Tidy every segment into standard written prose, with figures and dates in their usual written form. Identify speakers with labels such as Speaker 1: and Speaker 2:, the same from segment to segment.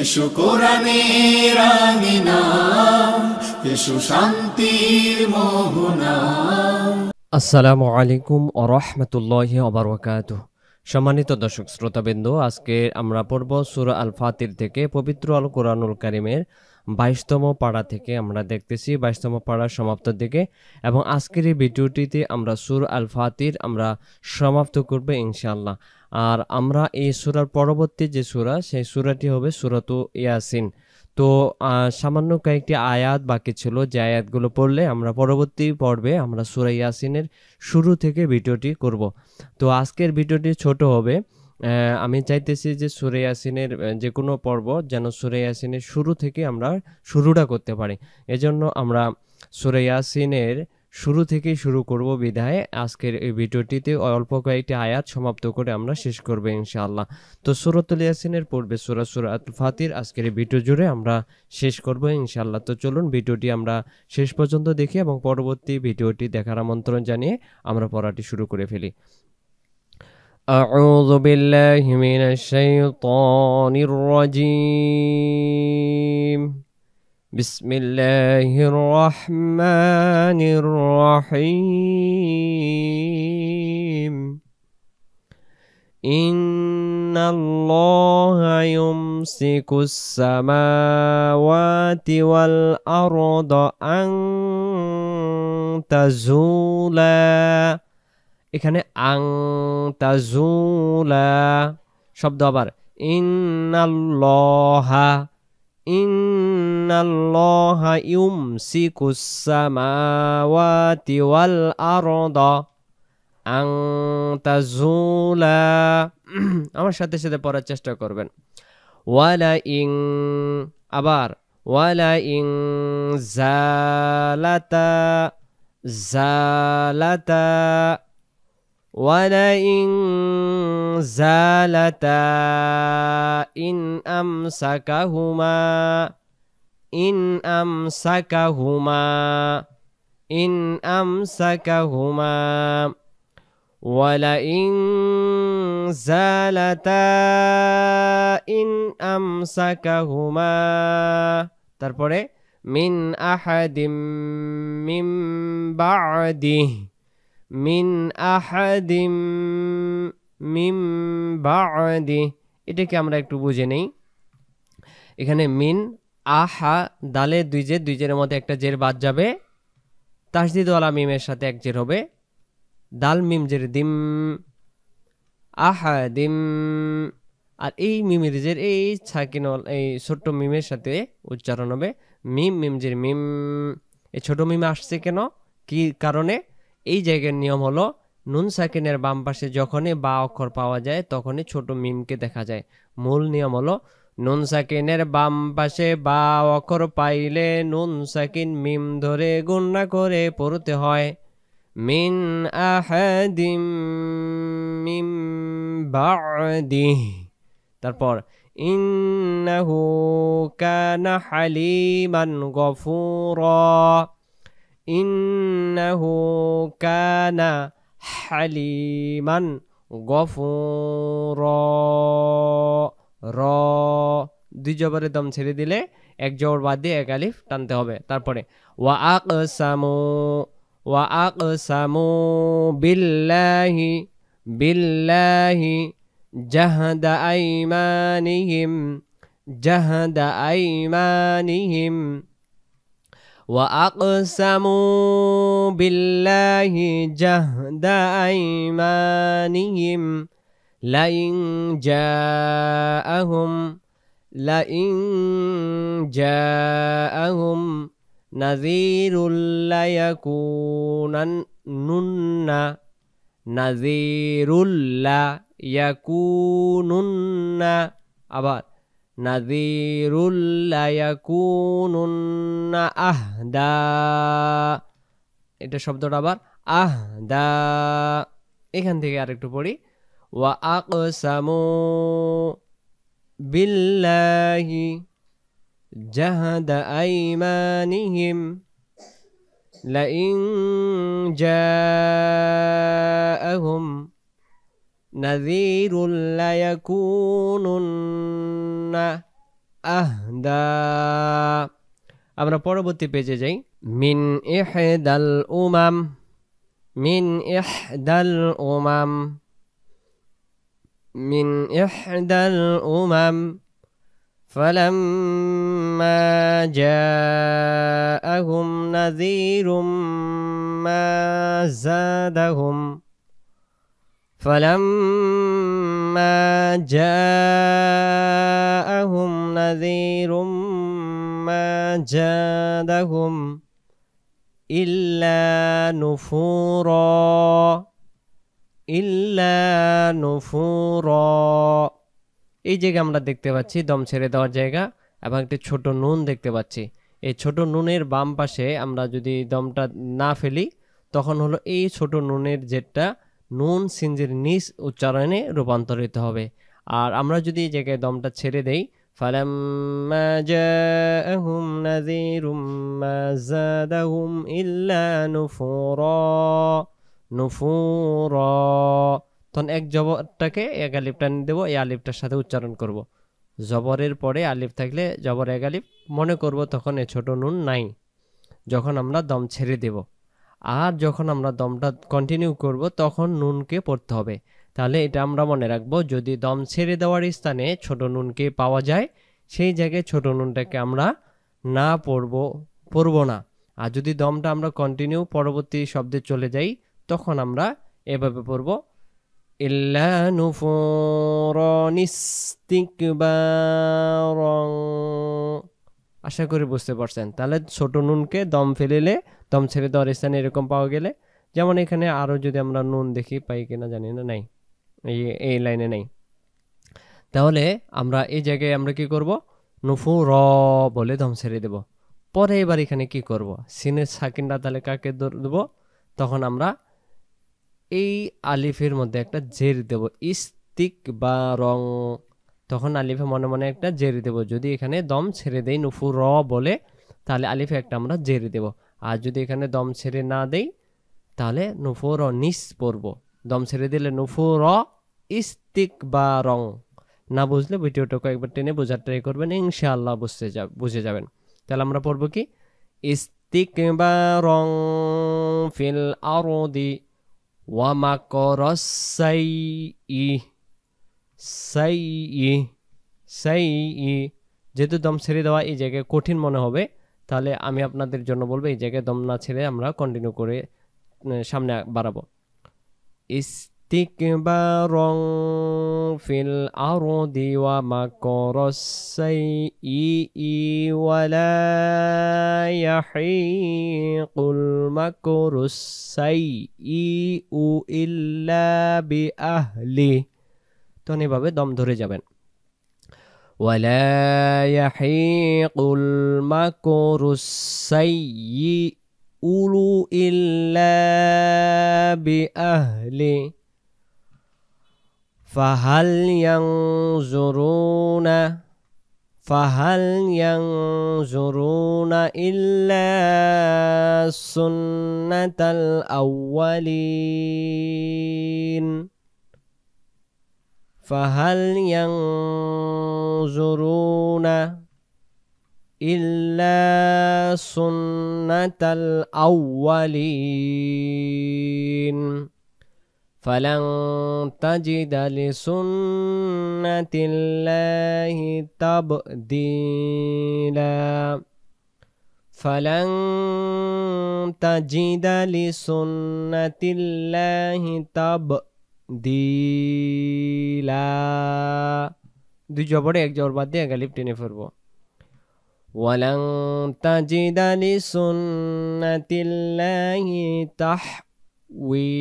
Speaker 1: এসো কোরআনের আঙিনা, এসো শান্তির মোহনা।
Speaker 2: আসসালামু আলাইকুম ওয়া রাহমাতুল্লাহি ওয়া বারাকাতুহু। সম্মানিত দর্শক শ্রোতাবৃন্দ, আজকে আমরা পড়ব সূরা আল ফাতির থেকে পবিত্র আল কোরআনুল কারীমের 22তম পারা থেকে আমরা দেখতেছি 22তম পারার সমাপ্তির দিকে, এবং আজকের এই ভিডিওটিতে আমরা সূরা আল ফাতির আমরা সমাপ্ত করব ইনশাআল্লাহ। আর আমরা এই সূরার পরবর্তী যে সূরা, সেই সূরাটি হবে সূরাতু ইয়াসিন। তো সামান্য কয়েকটি আয়াত বাকি ছিল, যে আয়াতগুলো পড়লে আমরা পরবর্তী পর্বে আমরা সূরা ইয়াসিনের শুরু থেকে ভিডিওটি করব। তো আজকের ভিডিওটি ছোট হবে। আমি চাইতেছি যে সূরা ইয়াসিনের যে কোনো পর্ব যেন সূরা ইয়াসিনের শুরু থেকে আমরা শুরুটা করতে পারি। এজন্য আমরা সূরা ইয়াসিনের শুরু থেকেই শুরু করব বিধায় আজকের এই ভিডিওটিতে অল্প কয়েকটি আয়াত সমাপ্ত করে আমরা শেষ করব ইনশাআল্লাহ। তো সূরাতুল ইয়াসিনের পূর্বে সূরাতুল ফাতির আজকের এই ভিডিও জুড়ে আমরা শেষ করব ইনশাআল্লাহ। তো চলুন ভিডিওটি আমরা শেষ পর্যন্ত দেখি এবং পরবর্তী ভিডিওটি দেখার আমন্ত্রণ জানিয়ে আমরা পড়াটি শুরু করে ফেলি। আউযু বিল্লাহি মিনাশ শাইতানির রাজীম। বিসমিল্লাহির রহমানির রহিম। ইন্নাল্লাহা ইউমসিকুস সামাওয়াতি ওয়াল আরদা আন তাজুলা। এখানে আং তাজুলা শব্দ আবার ইন্নাল্লাহা ইউমসিকুস সামাওয়াতি ওয়াল আরদা আং তাজুলা। আমার সাথে সাথে পড়ার চেষ্টা করবেন। ওয়ালা ইং, আবার ওয়ালা ইং জালাতা জালাতা ওয়ালা ইং জালাতা ইন আমসাকাহুমা ইন আমসাকাহুমা ইন আমসাকাহুমা ওয়ালা ইং জালাতা ইন আমসাকাহুমা। তারপরে মিন আহাদিম মিন বা'দিহি মিন আহাদিম মিন বা'দিহি। এটাকে আমরা একটু বুঝে নেই। এখানে মিন আহা, দালে দুই জের মধ্যে একটা জের বাদ যাবে, তাসদিদওয়ালা মিমের সাথে এক জের হবে, দাল মিম জের দিম, আহাদিম। আর এই মিমের জের এই সাকিন এই ছোট্ট মিমের সাথে উচ্চারণ হবে মিম মিম জের মিম। এই ছোট মিম আসছে কেন, কি কারণে? এই জায়গার নিয়ম হলো নুন সাকিনের বাম পাশে যখনই বা অক্ষর পাওয়া যায় তখনই ছোট মিমকে দেখা যায়। মূল নিয়ম হলো নুন সাকিনের বাম পাশে বা অক্ষর পাইলে নুন সাকিন মিম ধরে গুণনা করে পড়তে হয়। মিন আহাদিম মিন বা'দিহি। তারপর ইন্নাহু কানা হালিমান গফুরা। ইন্নাহু কানা হালিমান গফুরা। র দুই জবরে দম ছেড়ে দিলে এক জবর বাদ দিয়ে এক আলিফ টানতে হবে। তারপরে ওয়া আকসামু বিল্লাহি বিল্লাহি জাহদা আইমানিহিম জাহদা আইমানিহিম ওয়া আকসামু বিল্লাহি জাহদা আইমানিহিম লাইন জাআহুম নাযীরুল লায়াকুনান্না নাযীরুল লায়াকুনুন্না। আবার নাযীরুল লায়াকুনুন্না আহদা। এটা শব্দটা আবার আহদা। এখান থেকে আরেকটু পড়ি। ওয়া আকসামু বিল্লাহি জাহাদা আইমানিহিম লাইন জাআহুম নাযীরুল লায়াকুনুন্না আহদা। আমরা পরবর্তী পেজে যাই। মিন ইহদাল উমাম, মিন ইহদাল উমাম, মিন ইহদাল উমাম فلما جاءهم نذير ما زادهم فلما جاءهم نذير ما زادهم إلا نفورا إلا نفورا। এই জায়গায় আমরা দেখতে পাচ্ছি দম ছেড়ে দেওয়ার জায়গা এবং একটি ছোট নুন দেখতে পাচ্ছি। এই ছোট নুনের বাম পাশে আমরা যদি দমটা না ফেলি তখন হলো এই ছোট নুনের যেটা নুন সিনজির নিচ উচ্চারণে রূপান্তরিত হবে। আর আমরা যদি এই জায়গায় দমটা ছেড়ে দেই ফালাম্মা জাআহুম নাযীরুম মা যাদাহুম ইল্লা নুফুরা, নুফুরা। তখন এক জবরটাকে এক আলিফ টান দেব, এই আলিফটার সাথে উচ্চারণ করব। জবরের পরে আলিফ থাকলে জবর এক আলিফ মনে করব তখন এ ছোট নুন নাই যখন আমরা দম ছেড়ে দেব। আর যখন আমরা দমটা কন্টিনিউ করব তখন নুনকে পড়তে হবে। তাহলে এটা আমরা মনে রাখবো, যদি দম ছেড়ে দেওয়ার স্থানে ছোট নুনকে পাওয়া যায় সেই জায়গায় ছোট নুনটাকে আমরা না পড়ব না। আর যদি দমটা আমরা কন্টিনিউ পরবর্তী শব্দে চলে যাই তখন আমরা এভাবে পড়ব ইল্লা নুফুরান ইস্তিকবারান। আশা করি বুঝতে পারছেন। তাহলে ছোট নুনকে দম ফেলিলে দম ছেড়ে দেওয়ার স্থানে এরকম পাওয়া গেলে, যেমন এখানে আরও যদি আমরা নুন দেখি পাই কিনা জানি না, নাই, এই লাইনে নাই। তাহলে আমরা এই জায়গায় আমরা কি করব, নুফুর বলে দম ছেড়ে দেব। পরে এবার এখানে কি করব, সিনের সাকিনটা তাহলে কাকে দেব, তখন আমরা এই আলিফের মধ্যে একটা জের দেব, ইস্তিক বা রং। তখন আলিফে মনে মনে একটা জের দেব। যদি এখানে দম ছেড়ে দেই নুফুর বলে তাহলে আলিফে একটা আমরা জের দেব। আর যদি এখানে দম ছেড়ে না দেই তাহলে নুফুর নিস পড়ব। দম ছেড়ে দিলে নুফুর ইস্তিক বা রং। না বুঝলে ভিডিওটা কয়েকবার টেনে বোঝার ট্রাই করবেন, ইনশাআল্লাহ বুঝে যাবেন। তাহলে আমরা পড়ব কি, ইস্তিক বা রং ফিল আরদি ওয়া মাকরাস সাইয়্যি, সাইয়্যি, সাইয়্যি। যেহেতু দম ছেড়ে দেওয়া এই জায়গায় কঠিন মনে হবে, তাহলে আমি আপনাদের জন্য বলবো এই জায়গায় দম না ছেড়ে আমরা কন্টিনিউ করে সামনে বাড়াবো। ইস্তিকবারং ফিল আরদি ওয়া মাকরাস সাইয়্যি ওয়ালা ইয়াহিকুল মাকরুস সাইয়্যি ইল্লা বিআহলি। তখন এভাবে দম ধরে যাবেন। ওয়ালা ইয়াহিকুল মাকরুস সাইয়্যি ইল্লা বিআহলি ফাহাল ইয়ানজুরুনা ইল্লা সুন্নাতাল আউয়ালিন, ফাহাল ইয়ানজুরুনা ইল্লা সুন্নাতাল আউয়ালিন ফালান তাজিদা লিসুন্নাতিল্লাহি তাবদীলা, ফালান তাজিদা লিসুন্নাতিল্লাহি তাবদীলা। দুই জবরে এক জবর বাদ দিয়ে এক আলিফ টেনে ফেলবো। ওয়ালান তাজিদা লিসুন্নাতিল্লাহি তাহওয়িলা,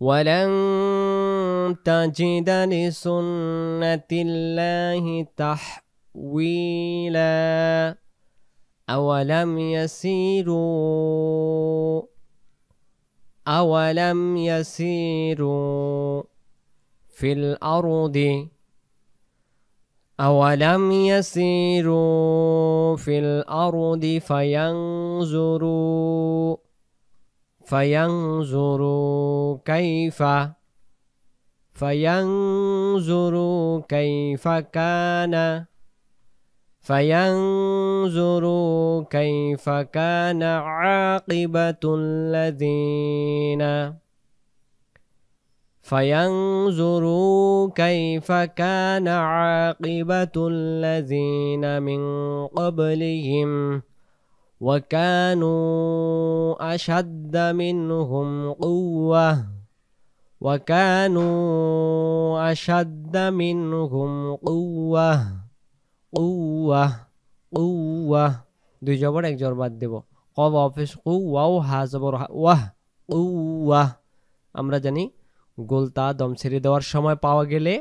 Speaker 2: ওয়ালান তাজিদা লিসুন্নাতিল্লাহি তাহওয়িলা। আওয়ালাম ইয়াসিরু ফিল আরদি, أولم يسيروا في الأرض فينظروا فينظروا كيف كان فينظروا كيف كان عاقبة الذين فينظروا كيف كان عاقبة الذين من قبلهم وكانوا أشد منهم قوة وكانوا أشد منهم قوة قوة قوة দুই জবর এক জবর বাদ দেব কব অফিস কু ওয়াও হা জবর ওয়াহ কুওয়া আমরা জানি গোলতা দম ছেড়ে দেওয়ার সময় পাওয়া গেলে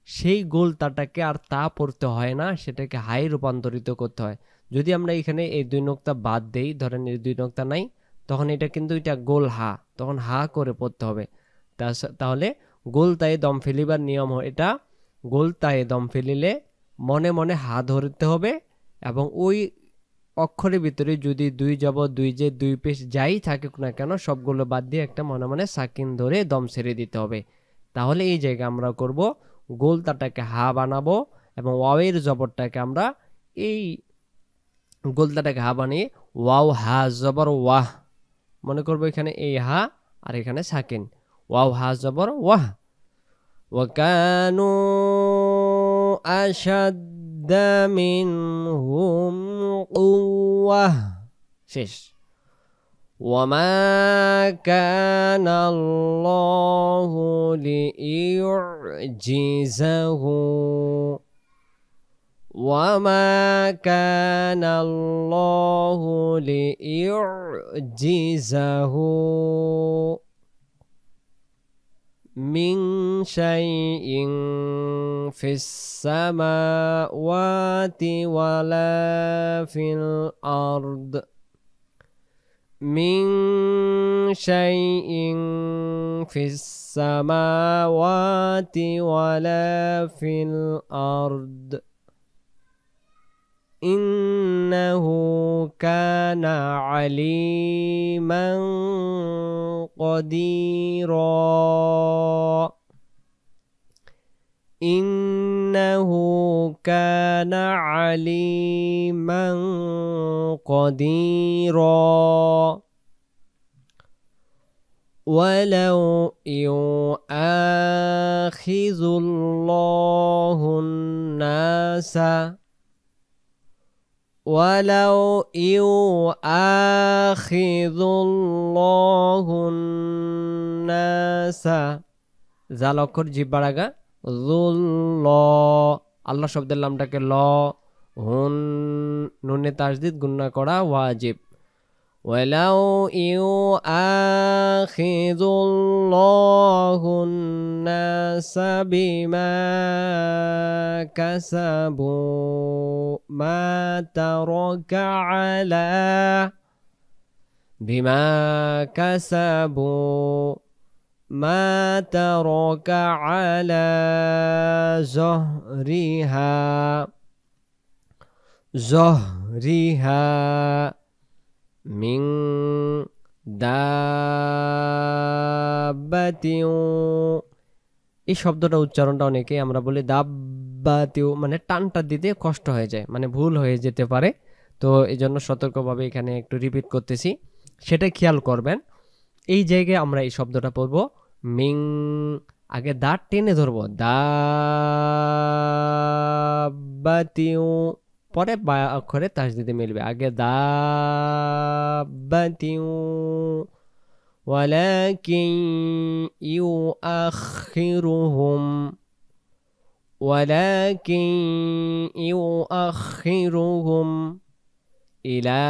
Speaker 2: সেই গোলতাটাকে আর তা পড়তে হয় না, সেটাকে হাই রূপান্তরিত করতে হয়। যদি আমরা এখানে এই দুই নোক্তা বাদ দেই, ধরেন এই দুই নোক্তা নাই, তখন এটা কিন্তু এটা গোল হা, তখন হা করে পড়তে হবে। তাহলে গোলতায় দম ফেলিবার নিয়ম এটা, গোলতায় দম ফেলিলে মনে মনে হা ধরতে হবে এবং ওই অক্ষরের ভিতরে যদি দুই জবর দুই যে দুই পেশ যাই থাকুক না কেন সবগুলো বাদ দিয়ে একটা মনে মনে সাকিন ধরে দম ছেড়ে দিতে হবে। তাহলে এই জায়গায় আমরা করব গোলতাটাকে হা বানাবো এবং ওয়াওয়ের জবরটাকে আমরা এই গোলতাটাকে হা বানিয়ে ওয়াও হা জবর ওয়াহ মনে করবো, এখানে এই হা আর এখানে সাকিন, ওয়াও হা জবর ওয়াহ। ওয়াকানু আশাদ্দা মিনহুম কুওয়াহ শেষ। ওয়ামা কানা আল্লাহু লিইউজিজাহু ওয়ামা কানা আল্লাহু লিইউজিজাহু মিন শাইইন ফিস সামাওয়াতি ওয়ালা ফিল আরদ মিন শাইইন ফিস সামাওয়াতি ওয়ালা ফিল আরদ ইন্নাহু কানা আলিমান কদিরা ইন্নাহু কানা আলিমান কদিরা ওয়ালাউ ইউআখিযুল্লাহুন নাসা ولو يؤاخذ الله الناس জাল অক্ষর জিহ্বার আগা যুল্ল আল্লাহ শব্দের লামটাকে ল হুন নুনে তাসদিদ গুণনা করা ওয়াজিব। ولو يؤاخذ الله الناس بما كسبوا ما ترك على بما كسبوا ما ترك على ظهرها মিন দাব্বাতিউ এই শব্দটা উচ্চারণটা অনেকে আমরা বলি দাব্বাতিউ, মানে টানটা দিতে কষ্ট হয়ে যায়, মানে ভুল হয়ে যেতে পারে। তো এই জন্য সতর্কভাবে এখানে একটু রিপিট করতেছি, সেটা খেয়াল করবেন। এই জায়গায় আমরা এই শব্দটা পড়ব মিং, আগে দা টেনে ধরবো দাব্বাতিউ, পরে বা অক্ষরে তাসদিদে মিলবে, আগে দাব্বাতিউ ওয়ালাকিন ইউআখিরুহুম ইলা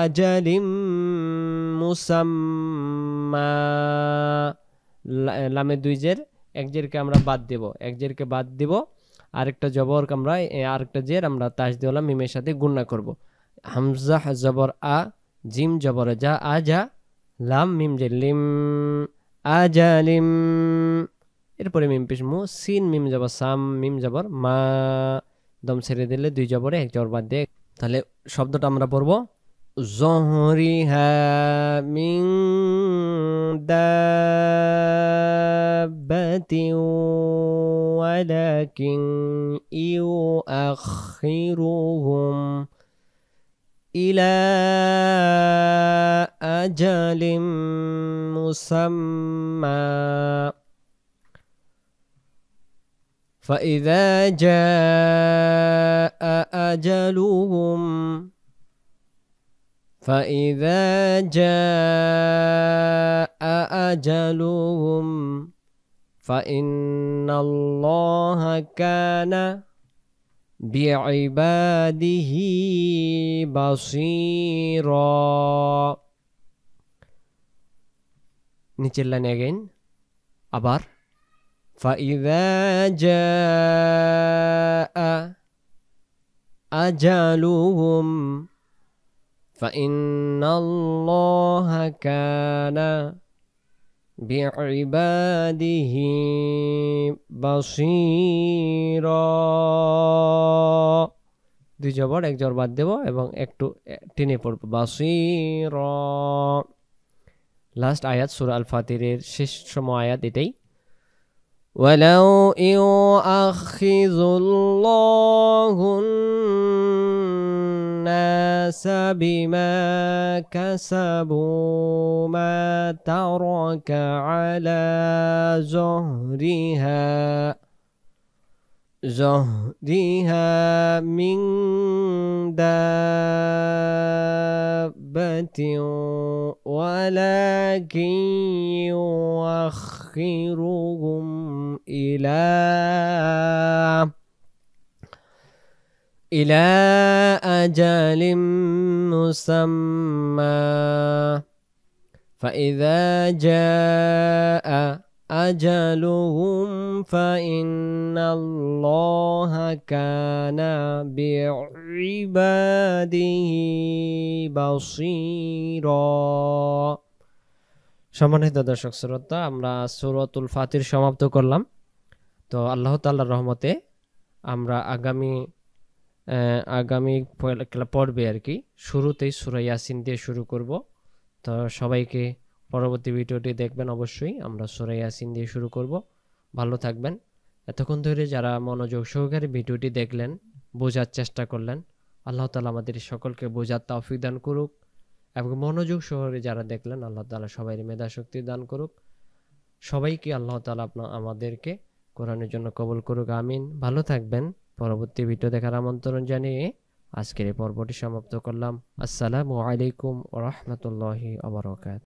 Speaker 2: আজালিম মুসাম্মা। লামে দুই জের, এক জেরকে আমরা বাদ দেব, এক জেরকে বাদ দিব, আরেকটা জবর আমরা আরেকটা জের আমরা তাসদিওয়ালা মিমের সাথে গুণনা করব। হামজা জবর আ, জিম জবর যা, আজা, লাম মিম জের লিম, আজালিম, এরপরে মিম পেশ মু, সিন মিম জবর সাম, মিম জবর মা, দম ছেড়ে দিলে দুই জবরে এক জবর বাদ দিয়ে। তাহলে শব্দটা আমরা পড়ব ظهرها من دابة ولكن يؤخرهم إلى أجل مسمى فإذا جاء أجلهم فإن الله كان بعباده بصيرا. নিচের লাইন again আবার فإذا جاء أجلهم فإن الله كان بعباده بصيرا. দুই জবর এক জবর বাদ দেব এবং একটু টেনে পড়ব বাসীরা। লাস্ট আয়াত সূরা আল ফাতিরের শেষতম আয়াত এটাই। ولو يؤاخذ الله الناس بما كسبوا ما ترك على ظهرها من دابة ولكن يؤخرهم إلى أجل مسمى فإذا جاء أجلهم فإن الله كان بعباده بصيرا. সম্মানিত দর্শক শ্রোতা, আমরা সূরাতুল ফাতির সমাপ্ত করলাম। তো আল্লাহ তাআলার রহমতে আমরা আগামী পর্বে আর কি শুরুতেই সূরা ইয়াসিন দিয়ে শুরু করব। তো সবাইকে পরবর্তী ভিডিওটি দেখবেন অবশ্যই। আমরা সূরা ইয়াসিন দিয়ে শুরু করব। ভালো থাকবেন। এতক্ষণ ধরে যারা মনোযোগ সহকারে ভিডিওটি দেখলেন, বোঝার চেষ্টা করলেন, আল্লাহ তাআলা আমাদের সকলকে বোঝার তৌফিক দান করুক এবং মনোযোগ সহকারে যারা দেখলেন আল্লাহ তাআলা সবাইকে মেধা শক্তি দান করুক। সবাইকে আল্লাহ তাআলা আমাদেরকে কোরআনের জন্য কবুল করুক, আমিন। ভালো থাকবেন। পরবর্তী ভিডিও দেখার আমন্ত্রণ জানিয়ে আজকের এই পর্বটি সমাপ্ত করলাম। আসসালামু আলাইকুম ওয়া রাহমাতুল্লাহি ওয়া বারাকাতুহু।